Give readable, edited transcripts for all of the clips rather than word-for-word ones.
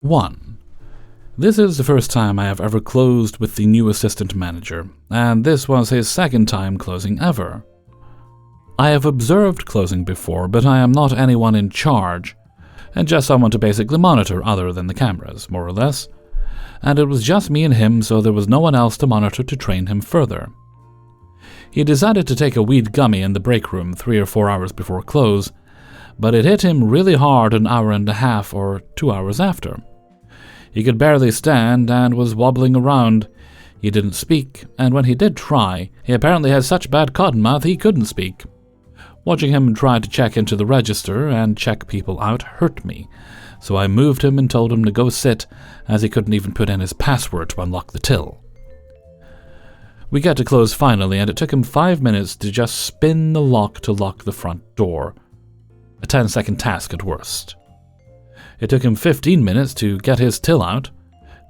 1. This is the first time I have ever closed with the new assistant manager, and this was his second time closing ever. I have observed closing before, but I am not anyone in charge, and just someone to basically monitor other than the cameras, more or less. And it was just me and him, so there was no one else to monitor to train him further. He decided to take a weed gummy in the break room 3 or 4 hours before close, but it hit him really hard an hour and a half or 2 hours after. He could barely stand and was wobbling around. He didn't speak, and when he did try, he apparently had such bad cottonmouth he couldn't speak. Watching him try to check into the register and check people out hurt me, so I moved him and told him to go sit, as he couldn't even put in his password to unlock the till. We got to close finally, and it took him 5 minutes to just spin the lock to lock the front door. A 10-second task at worst. It took him 15 minutes to get his till out,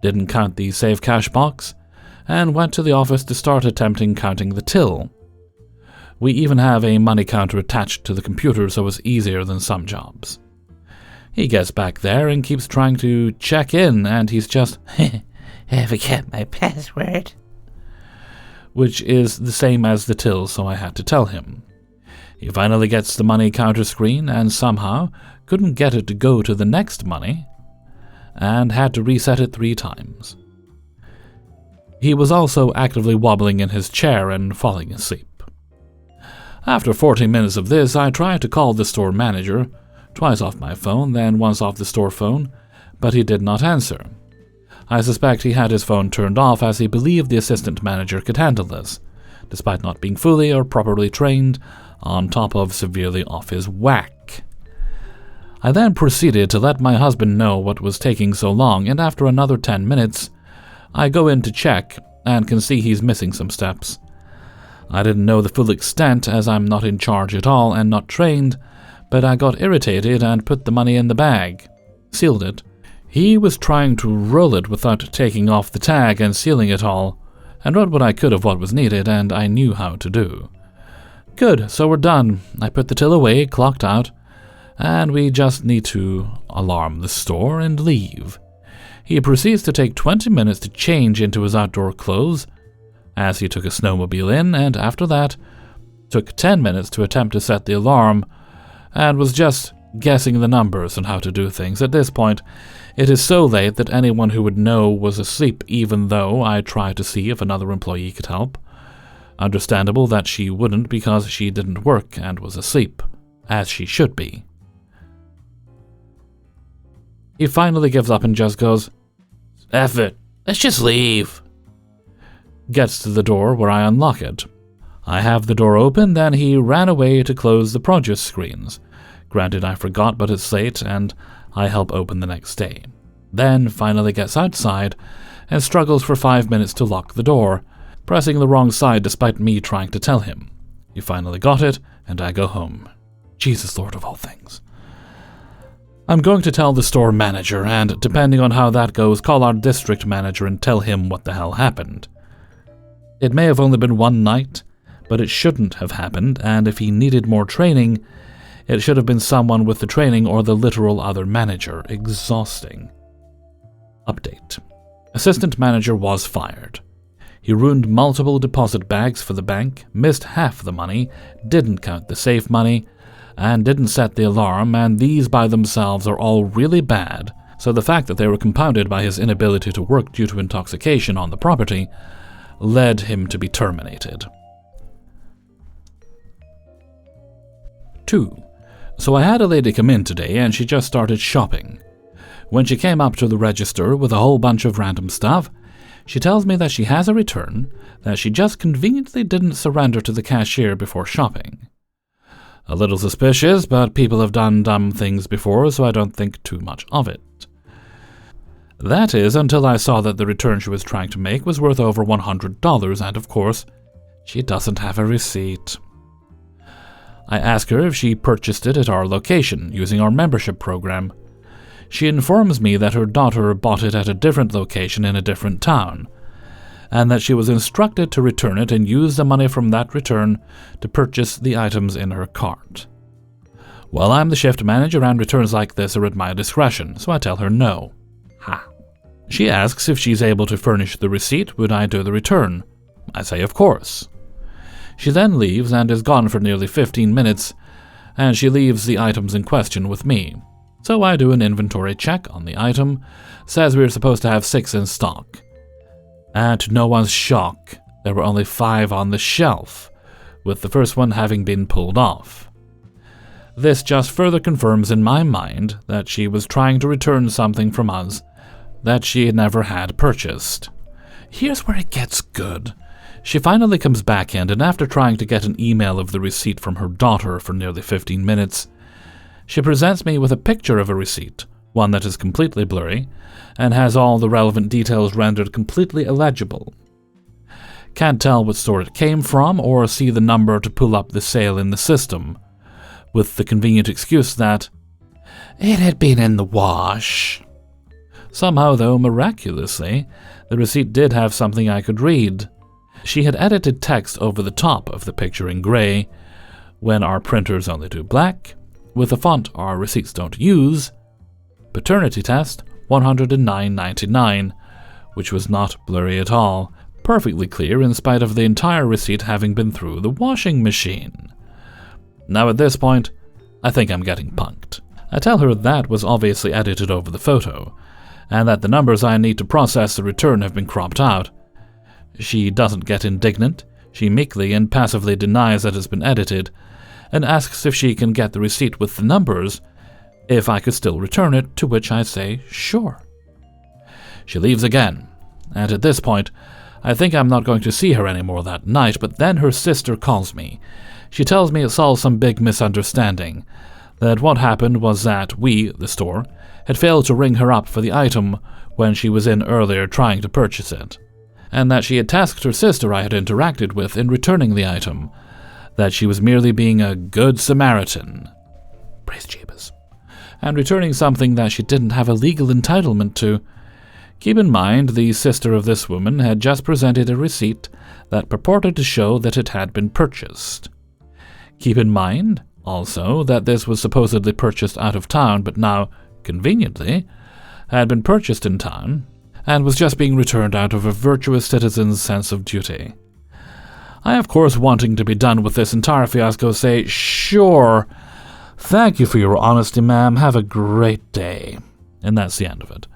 didn't count the save cash box, and went to the office to start attempting counting the till. We even have a money counter attached to the computer, so it's easier than some jobs. He gets back there and keeps trying to check in, and he's just, I forget my password. Which is the same as the till, so I had to tell him. He finally gets the money counter screen and somehow couldn't get it to go to the next money, and had to reset it 3 times. He was also actively wobbling in his chair and falling asleep. After 40 minutes of this, I tried to call the store manager, twice off my phone, then once off the store phone, but he did not answer. I suspect he had his phone turned off as he believed the assistant manager could handle this, despite not being fully or properly trained, on top of severely off his whack. I then proceeded to let my husband know what was taking so long, and after another 10 minutes, I go in to check and can see he's missing some steps. I didn't know the full extent as I'm not in charge at all and not trained, but I got irritated and put the money in the bag, sealed it. He was trying to roll it without taking off the tag and sealing it all, and wrote what I could of what was needed, and I knew how to do. Good, so we're done. I put the till away, clocked out, and we just need to alarm the store and leave. He proceeds to take 20 minutes to change into his outdoor clothes, as he took a snowmobile in, and after that, took 10 minutes to attempt to set the alarm, and was just guessing the numbers and how to do things. At this point, it is so late that anyone who would know was asleep, even though I tried to see if another employee could help. Understandable that she wouldn't because she didn't work and was asleep, as she should be. He finally gives up and just goes, "F it, let's just leave." Gets to the door where I unlock it. I have the door open, then he ran away to close the produce screens. Granted, I forgot, but it's late, and I help open the next day. Then finally gets outside and struggles for 5 minutes to lock the door, pressing the wrong side despite me trying to tell him. He finally got it, and I go home. Jesus Lord of all things. I'm going to tell the store manager, and depending on how that goes, call our district manager and tell him what the hell happened. It may have only been one night, but it shouldn't have happened, and if he needed more training, it should have been someone with the training or the literal other manager. Exhausting. Update. Assistant manager was fired. He ruined multiple deposit bags for the bank, missed half the money, didn't count the safe money, and didn't set the alarm, and these by themselves are all really bad, so the fact that they were compounded by his inability to work due to intoxication on the property led him to be terminated. 2. So I had a lady come in today and she just started shopping. When she came up to the register with a whole bunch of random stuff, she tells me that she has a return that she just conveniently didn't surrender to the cashier before shopping. A little suspicious, but people have done dumb things before, so I don't think too much of it. That is, until I saw that the return she was trying to make was worth over $100, and of course, she doesn't have a receipt. I ask her if she purchased it at our location, using our membership program. She informs me that her daughter bought it at a different location in a different town, and that she was instructed to return it and use the money from that return to purchase the items in her cart. Well, I'm the shift manager and returns like this are at my discretion, so I tell her no. She asks if she's able to furnish the receipt when I do the return. I say of course. She then leaves and is gone for nearly 15 minutes, and she leaves the items in question with me. So I do an inventory check on the item, says we're supposed to have 6 in stock. And to no one's shock, there were only 5 on the shelf, with the first one having been pulled off. This just further confirms in my mind that she was trying to return something from us that she had never had purchased. Here's where it gets good. She finally comes back in, and after trying to get an email of the receipt from her daughter for nearly 15 minutes, she presents me with a picture of a receipt, one that is completely blurry, and has all the relevant details rendered completely illegible. Can't tell what store it came from or see the number to pull up the sale in the system, with the convenient excuse that it had been in the wash. Somehow, though, miraculously, the receipt did have something I could read. She had edited text over the top of the picture in gray, when our printers only do black, with a font our receipts don't use, paternity test $109.99, which was not blurry at all, perfectly clear in spite of the entire receipt having been through the washing machine. Now at this point, I think I'm getting punked. I tell her that was obviously edited over the photo, and that the numbers I need to process the return have been cropped out. She doesn't get indignant. She meekly and passively denies that it's been edited, and asks if she can get the receipt with the numbers, if I could still return it, to which I say sure. She leaves again, and at this point, I think I'm not going to see her anymore that night, but then her sister calls me. She tells me it's all some big misunderstanding, that what happened was that we, the store, had failed to ring her up for the item when she was in earlier trying to purchase it, and that she had tasked her sister I had interacted with in returning the item, that she was merely being a good Samaritan, praise Jeebus, and returning something that she didn't have a legal entitlement to. Keep in mind, the sister of this woman had just presented a receipt that purported to show that it had been purchased. Keep in mind, also, that this was supposedly purchased out of town, but now, conveniently, had been purchased in town, and was just being returned out of a virtuous citizen's sense of duty. I, of course, wanting to be done with this entire fiasco, say, sure, thank you for your honesty, ma'am, have a great day. And that's the end of it.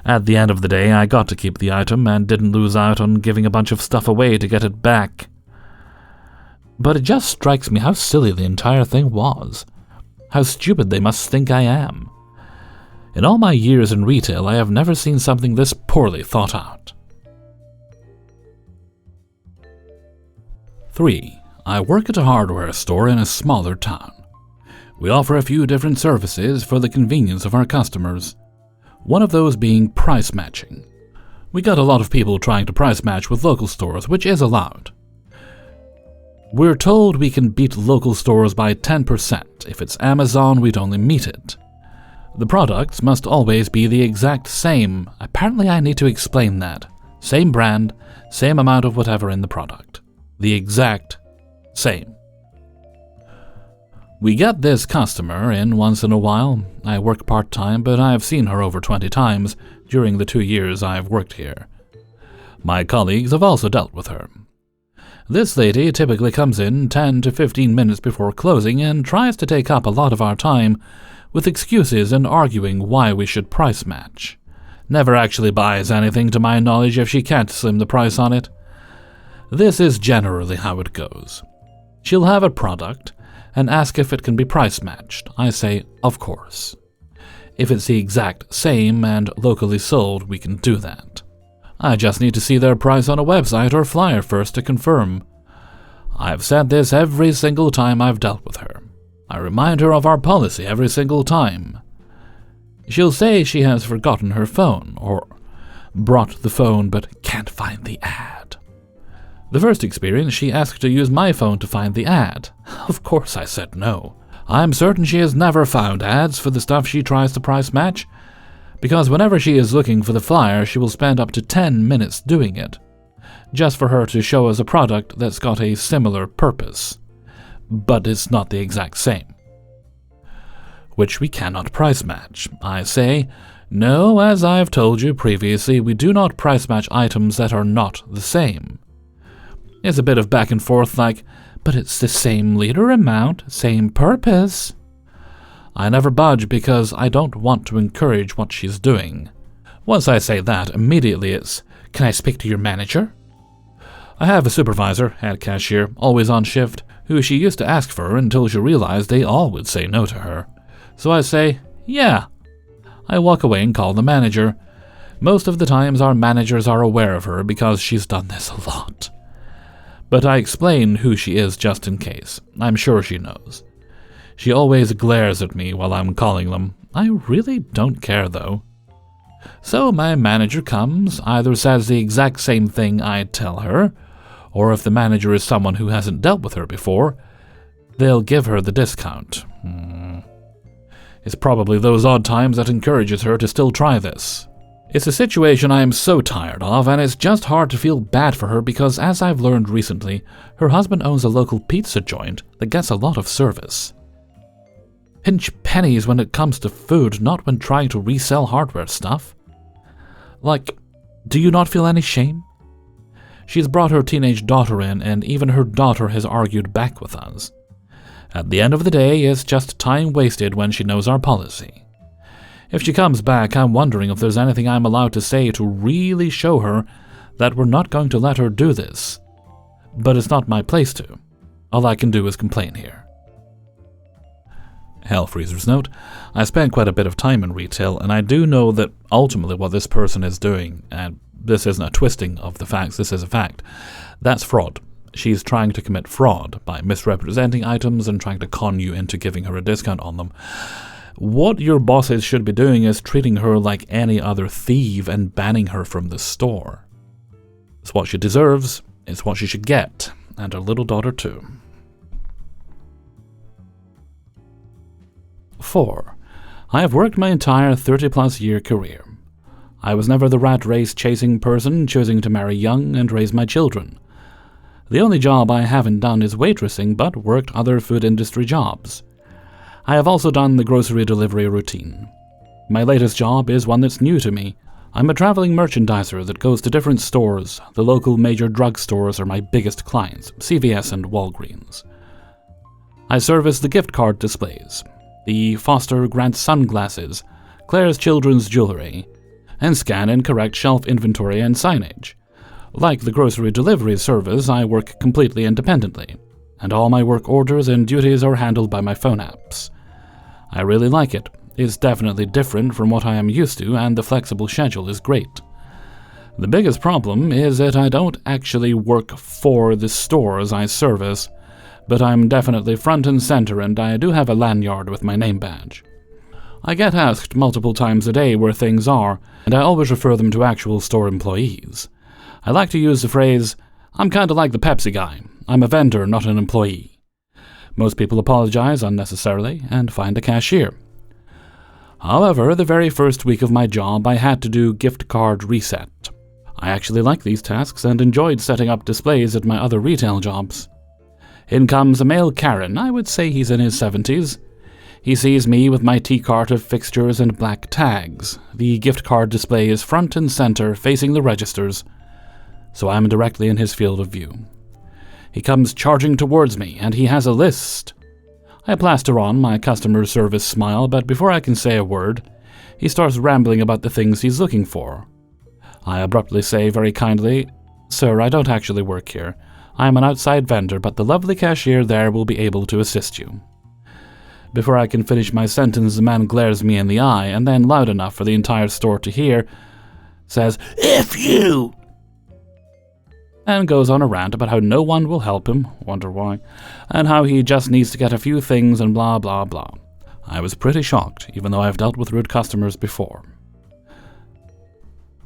At the end of the day, I got to keep the item and didn't lose out on giving a bunch of stuff away to get it back. But it just strikes me how silly the entire thing was. How stupid they must think I am. In all my years in retail, I have never seen something this poorly thought out. 3. I work at a hardware store in a smaller town. We offer a few different services for the convenience of our customers. One of those being price matching. We got a lot of people trying to price match with local stores, which is allowed. We're told we can beat local stores by 10%. If it's Amazon, we'd only meet it. The products must always be the exact same. Apparently I need to explain that. Same brand, same amount of whatever in the product. The exact same. We get this customer in once in a while. I work part-time, but I have seen her over 20 times during the 2 years I have worked here. My colleagues have also dealt with her. This lady typically comes in 10 to 15 minutes before closing and tries to take up a lot of our time with excuses and arguing why we should price match. Never actually buys anything to my knowledge if she can't slim the price on it. This is generally how it goes. She'll have a product and ask if it can be price matched. I say, of course. If it's the exact same and locally sold, we can do that. I just need to see their price on a website or flyer first to confirm. I've said this every single time I've dealt with her. I remind her of our policy every single time. She'll say she has forgotten her phone, or brought the phone but can't find the ad. The first experience, she asked to use my phone to find the ad. Of course I said no. I'm certain she has never found ads for the stuff she tries to price match, because whenever she is looking for the flyer, she will spend up to 10 minutes doing it, just for her to show us a product that's got a similar purpose, but it's not the exact same. Which we cannot price match. I say, No, as I've told you previously, we do not price match items that are not the same. It's a bit of back and forth like, but it's the same liter amount, same purpose. I never budge because I don't want to encourage what she's doing. Once I say that, immediately it's, can I speak to your manager? I have a supervisor, head cashier, always on shift, who she used to ask for until she realized they all would say no to her. So I say, yeah. I walk away and call the manager. Most of the times our managers are aware of her because she's done this a lot. But I explain who she is just in case. I'm sure she knows. She always glares at me while I'm calling them. I really don't care though. So my manager comes, either says the exact same thing I tell her, or if the manager is someone who hasn't dealt with her before, they'll give her the discount. It's probably those odd times that encourages her to still try this. It's a situation I am so tired of, and it's just hard to feel bad for her because, as I've learned recently, her husband owns a local pizza joint that gets a lot of service. Pinch pennies when it comes to food, not when trying to resell hardware stuff. Like, do you not feel any shame? She's brought her teenage daughter in, and even her daughter has argued back with us. At the end of the day, it's just time wasted when she knows our policy. If she comes back, I'm wondering if there's anything I'm allowed to say to really show her that we're not going to let her do this. But it's not my place to. All I can do is complain here. Hellfreezer's note, I spent quite a bit of time in retail, and I do know that ultimately what this person is doing, and this isn't a twisting of the facts, this is a fact, that's fraud. She's trying to commit fraud by misrepresenting items and trying to con you into giving her a discount on them. What your bosses should be doing is treating her like any other thief and banning her from the store. It's what she deserves, it's what she should get, and her little daughter too. 4. I have worked my entire 30-plus year career. I was never the rat race chasing person choosing to marry young and raise my children. The only job I haven't done is waitressing, but worked other food industry jobs. I have also done the grocery delivery routine. My latest job is one that's new to me. I'm a traveling merchandiser that goes to different stores. The local major drugstores are my biggest clients, CVS and Walgreens. I service the gift card displays, the Foster Grant sunglasses, Claire's children's jewelry, and scan and correct shelf inventory and signage. Like the grocery delivery service, I work completely independently, and all my work orders and duties are handled by my phone apps. I really like it. It's definitely different from what I am used to, and the flexible schedule is great. The biggest problem is that I don't actually work for the stores I service, but I'm definitely front and center, and I do have a lanyard with my name badge. I get asked multiple times a day where things are, and I always refer them to actual store employees. I like to use the phrase, I'm kinda like the Pepsi guy. I'm a vendor, not an employee. Most people apologize unnecessarily and find a cashier. However, the very first week of my job, I had to do gift card reset. I actually like these tasks and enjoyed setting up displays at my other retail jobs. In comes a male Karen, I would say he's in his 70s. He sees me with my tea-cart of fixtures and black tags. The gift card display is front and center, facing the registers, so I'm directly in his field of view. He comes charging towards me, and he has a list. I plaster on my customer service smile, but before I can say a word, he starts rambling about the things he's looking for. I abruptly say very kindly, Sir, I don't actually work here. I am an outside vendor, but the lovely cashier there will be able to assist you. Before I can finish my sentence, the man glares me in the eye, and then loud enough for the entire store to hear, says, F you! And goes on a rant about how no one will help him, wonder why, and how he just needs to get a few things and blah blah blah. I was pretty shocked, even though I've dealt with rude customers before.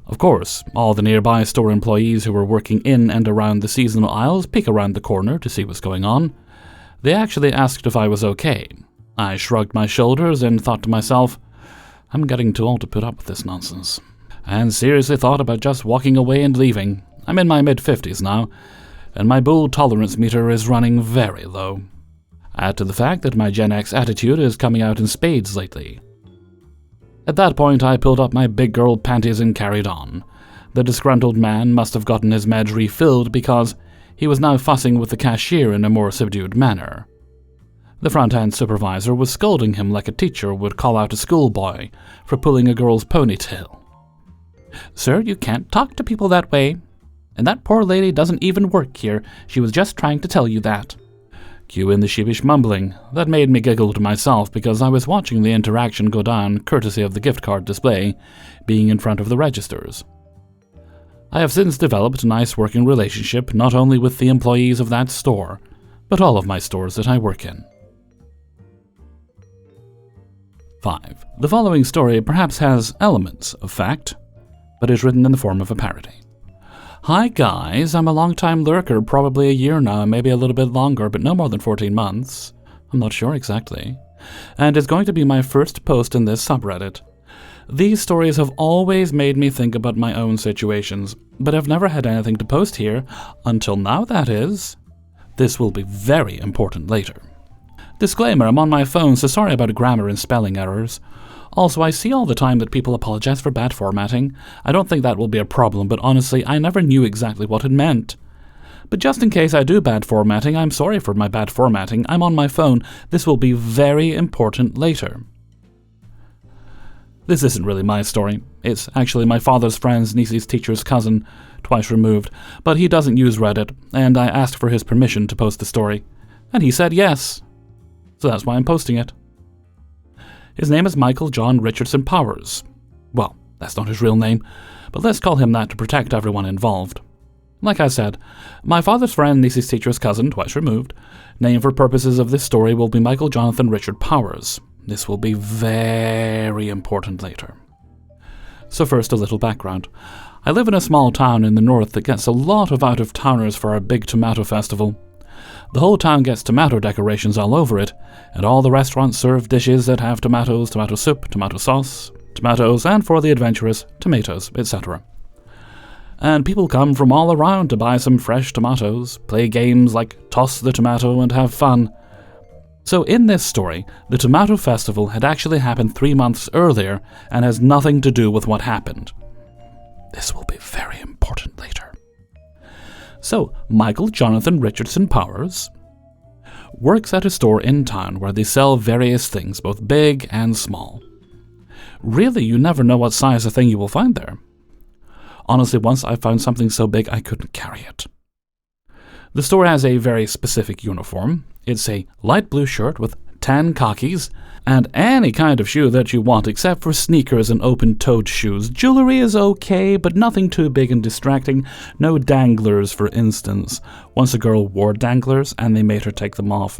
Of course, all the nearby store employees who were working in and around the seasonal aisles peek around the corner to see what's going on. They actually asked if I was okay. I shrugged my shoulders and thought to myself, I'm getting too old to put up with this nonsense, and seriously thought about just walking away and leaving. I'm in my mid-50s now, and my bull tolerance meter is running very low. Add to the fact that my Gen X attitude is coming out in spades lately. At that point, I pulled up my big girl panties and carried on. The disgruntled man must have gotten his meds refilled because he was now fussing with the cashier in a more subdued manner. The front-end supervisor was scolding him like a teacher would call out a schoolboy for pulling a girl's ponytail. "Sir, you can't talk to people that way. And that poor lady doesn't even work here. She was just trying to tell you that." Cue in the sheepish mumbling. That made me giggle to myself because I was watching the interaction go down courtesy of the gift card display being in front of the registers. I have since developed a nice working relationship not only with the employees of that store, but all of my stores that I work in. 5. The following story perhaps has elements of fact, but is written in the form of a parody. "Hi guys, I'm a long-time lurker, probably a year now, maybe a little bit longer, but no more than 14 months. I'm not sure exactly. And it's going to be my first post in this subreddit. These stories have always made me think about my own situations, but I've never had anything to post here, until now that is. This will be very important later. Disclaimer, I'm on my phone, so sorry about grammar and spelling errors. Also, I see all the time that people apologize for bad formatting. I don't think that will be a problem, but honestly, I never knew exactly what it meant. But just in case I do bad formatting, I'm sorry for my bad formatting. I'm on my phone. This will be very important later. This isn't really my story. It's actually my father's friend's niece's teacher's cousin, twice removed, but he doesn't use Reddit, and I asked for his permission to post the story, and he said yes. So that's why I'm posting it. His name is Michael John Richardson Powers. Well, that's not his real name, but let's call him that to protect everyone involved. Like I said, my father's friend, niece's teacher's cousin, twice removed. Name for purposes of this story will be Michael Jonathan Richard Powers. This will be very important later. So first, a little background. I live in a small town in the north that gets a lot of out-of-towners for our big tomato festival. The whole town gets tomato decorations all over it, and all the restaurants serve dishes that have tomatoes, tomato soup, tomato sauce, tomatoes, and for the adventurous, tomatoes, etc. And people come from all around to buy some fresh tomatoes, play games like toss the tomato, and have fun. So in this story, the tomato festival had actually happened 3 months earlier and has nothing to do with what happened. This will be very important later. So, Michael Jonathan Richardson Powers works at a store in town where they sell various things, both big and small. Really, you never know what size of thing you will find there. Honestly, once I found something so big I couldn't carry it. The store has a very specific uniform. It's a light blue shirt with tan khakis, and any kind of shoe that you want except for sneakers and open-toed shoes. Jewelry is okay, but nothing too big and distracting. No danglers, for instance. Once a girl wore danglers and they made her take them off.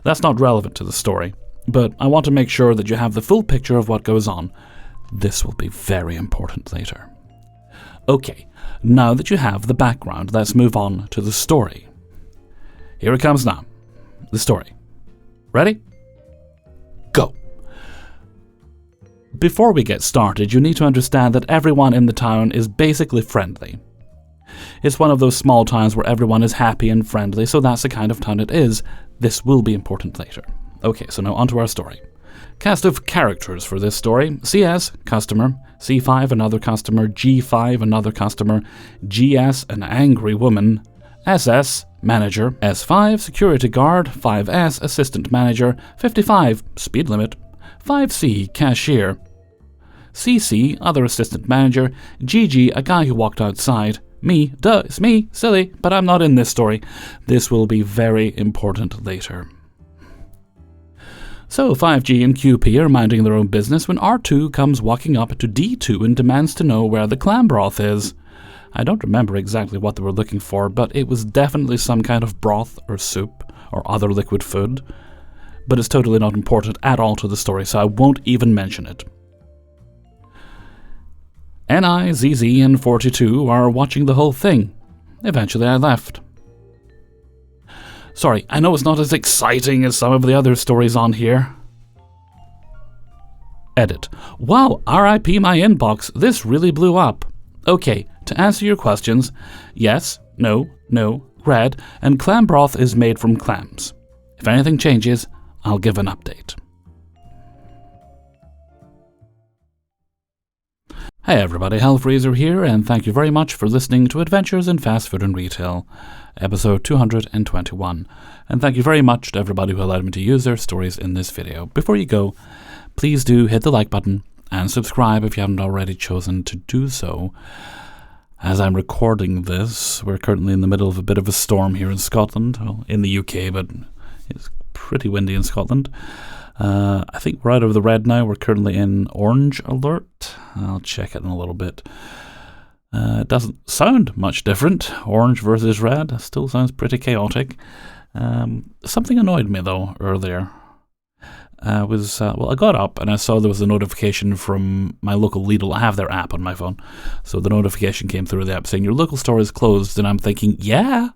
That's not relevant to the story, but I want to make sure that you have the full picture of what goes on. This will be very important later. Okay, now that you have the background, let's move on to the story. Here it comes now. The story. Ready? Go! Before we get started, you need to understand that everyone in the town is basically friendly. It's one of those small towns where everyone is happy and friendly, so that's the kind of town it is. This will be important later. Okay, so now onto our story. Cast of characters for this story: CS, customer; C5, another customer; G5, another customer; GS, an angry woman; SS, manager; S5, security guard; 5S, assistant manager; 55, speed limit; 5C, cashier; CC, other assistant manager; GG, a guy who walked outside; me, duh, it's me, silly, but I'm not in this story. This will be very important later. So 5G and QP are minding their own business when R2 comes walking up to D2 and demands to know where the clam broth is. I don't remember exactly what they were looking for, but it was definitely some kind of broth or soup or other liquid food. But it's totally not important at all to the story, so I won't even mention it. NI, ZZ, and 42 are watching the whole thing. Eventually I left. Sorry, I know it's not as exciting as some of the other stories on here. Edit. Wow, RIP my inbox, this really blew up. Okay, to answer your questions, yes, no, red, and clam broth is made from clams. If anything changes, I'll give an update. Hey everybody, Hellfreezer here, and thank you very much for listening to Adventures in Fast Food and Retail, episode 221. And thank you very much to everybody who allowed me to use their stories in this video. Before you go, please do hit the like button and subscribe if you haven't already chosen to do so. As I'm recording this, we're currently in the middle of a bit of a storm here in Scotland, well, in the UK, but it's pretty windy in Scotland. I think we're out of the red now. We're currently in orange alert. I'll check it in a little bit. It doesn't sound much different. Orange versus red still sounds pretty chaotic. Something annoyed me though earlier. I got up and I saw there was a notification from my local Lidl. I have their app on my phone, so the notification came through the app saying your local store is closed. And I'm thinking, yeah,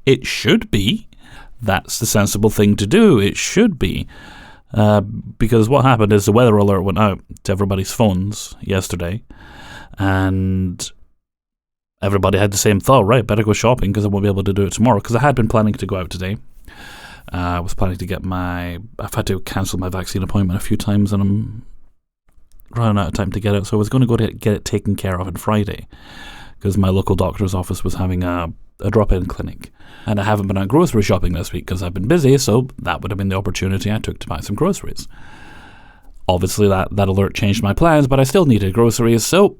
it should be. That's the sensible thing to do. It should be. Because what happened is the weather alert went out to everybody's phones yesterday, and everybody had the same thought, right, better go shopping because I won't be able to do it tomorrow, because I had been planning to go out today. I was planning to get I've had to cancel my vaccine appointment a few times and I'm running out of time to get it, so I was going to go to get it taken care of on Friday because my local doctor's office was having a drop-in clinic. And I haven't been out grocery shopping this week because I've been busy, so that would have been the opportunity I took to buy some groceries. Obviously, that alert changed my plans, but I still needed groceries, so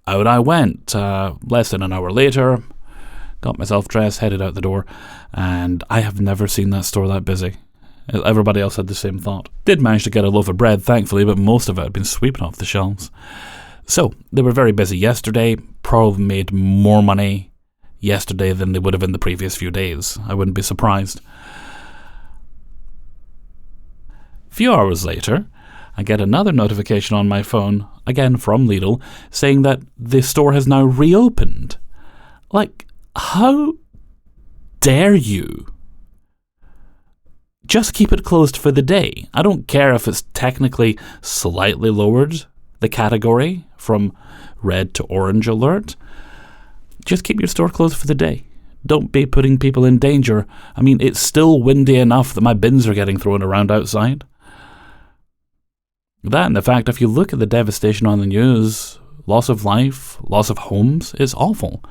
out I went. Less than an hour later, got myself dressed, headed out the door, and I have never seen that store that busy. Everybody else had the same thought. Did manage to get a loaf of bread, thankfully, but most of it had been sweeping off the shelves. So, they were very busy yesterday, probably made more money yesterday than they would have in the previous few days. I wouldn't be surprised. A few hours later, I get another notification on my phone, again from Lidl, saying that the store has now reopened. Like, how dare you? Just keep it closed for the day. I don't care if it's technically slightly lowered the category from red to orange alert. Just keep your store closed for the day. Don't be putting people in danger. I mean, it's still windy enough that my bins are getting thrown around outside. That and the fact, if you look at the devastation on the news, loss of life, loss of homes, it's awful.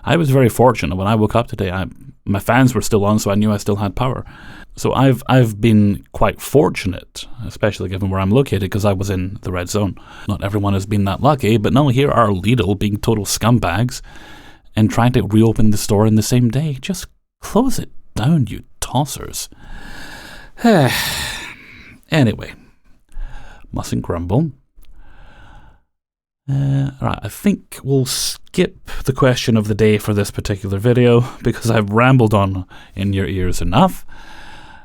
I was very fortunate when I woke up today. My fans were still on, so I knew I still had power. So I've been quite fortunate, especially given where I'm located, because I was in the red zone. Not everyone has been that lucky, but now here are Lidl being total scumbags and trying to reopen the store in the same day. Just close it down, you tossers. Anyway, mustn't grumble. Right, I think we'll skip the question of the day for this particular video because I've rambled on in your ears enough.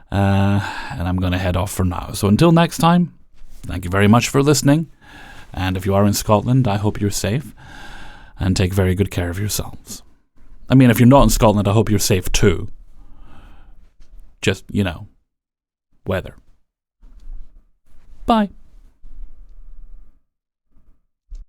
And I'm going to head off for now. So until next time, thank you very much for listening. And if you are in Scotland, I hope you're safe. And take very good care of yourselves. I mean, if you're not in Scotland, I hope you're safe too. Just, weather. Bye.